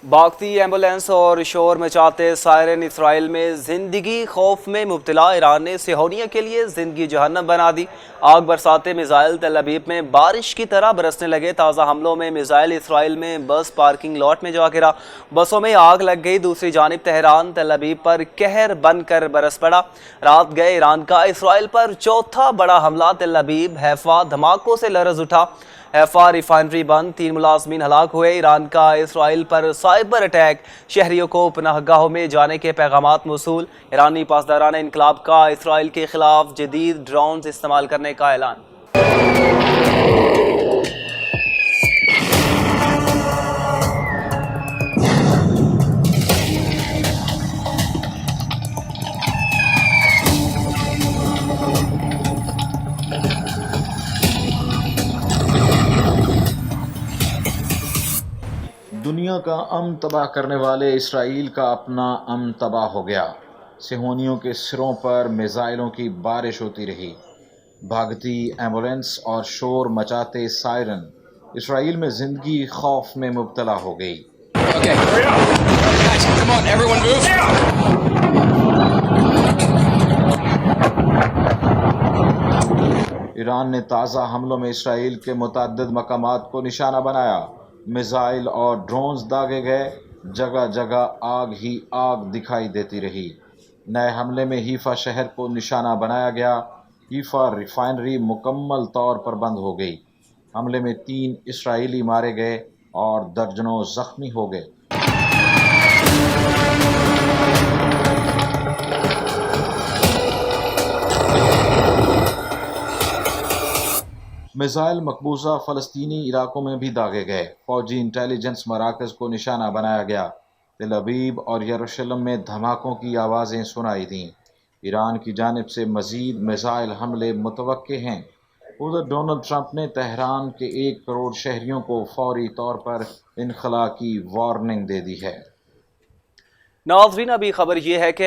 بھاگتی ambulance اور شور مچاتے siren اسرائیل میں زندگی خوف میں مبتلا ایران نے صہیونیوں کے لیے زندگی جہنم بنا دی۔ آگ برساتے میزائل تل ابیب میں بارش کی طرح برسنے لگے۔ تازہ حملوں میں میزائل اسرائیل میں بس پارکنگ لاٹ میں جا گرا، بسوں میں آگ لگ گئی۔ دوسری جانب تہران تل ابیب پر قہر بن کر برس پڑا۔ رات گئے ایران کا اسرائیل پر چوتھا بڑا حملہ۔ تل ابیب حیفا دھماکوں سے لرز اٹھا، حیفا ریفائنری بند، 3 ملازمین ہلاک ہوئے۔ ایران کا اسرائیل پر سائبر اٹیک، شہریوں کو پناہ گاہوں میں جانے کے پیغامات موصول۔ ایرانی پاسداران انقلاب کا اسرائیل کے خلاف جدید ڈرونز استعمال کرنے کا اعلان۔ دنیا کا امن تباہ کرنے والے اسرائیل کا اپنا امن تباہ ہو گیا۔ صہیونیوں کے سروں پر میزائلوں کی بارش ہوتی رہی۔ بھاگتی ایمبولینس اور شور مچاتے سائرن، اسرائیل میں زندگی خوف میں مبتلا ہو گئی۔ ایران نے تازہ حملوں میں اسرائیل کے متعدد مقامات کو نشانہ بنایا۔ میزائل اور ڈرونز داغے گئے، جگہ جگہ آگ ہی آگ دکھائی دیتی رہی۔ نئے حملے میں حیفا شہر کو نشانہ بنایا گیا۔ حیفا ریفائنری مکمل طور پر بند ہو گئی۔ حملے میں 3 اسرائیلی مارے گئے اور درجنوں زخمی ہو گئے۔ میزائل مقبوضہ فلسطینی علاقوں میں بھی داغے گئے۔ فوجی انٹیلیجنس مراکز کو نشانہ بنایا گیا۔ تل ابیب اور یروشلم میں دھماکوں کی آوازیں سنائی دیں۔ ایران کی جانب سے مزید میزائل حملے متوقع ہیں۔ ادھر ڈونلڈ ٹرمپ نے تہران کے 1 کروڑ شہریوں کو فوری طور پر انخلا کی وارننگ دے دی ہے۔ ناظرین، ابھی خبر یہ ہے کہ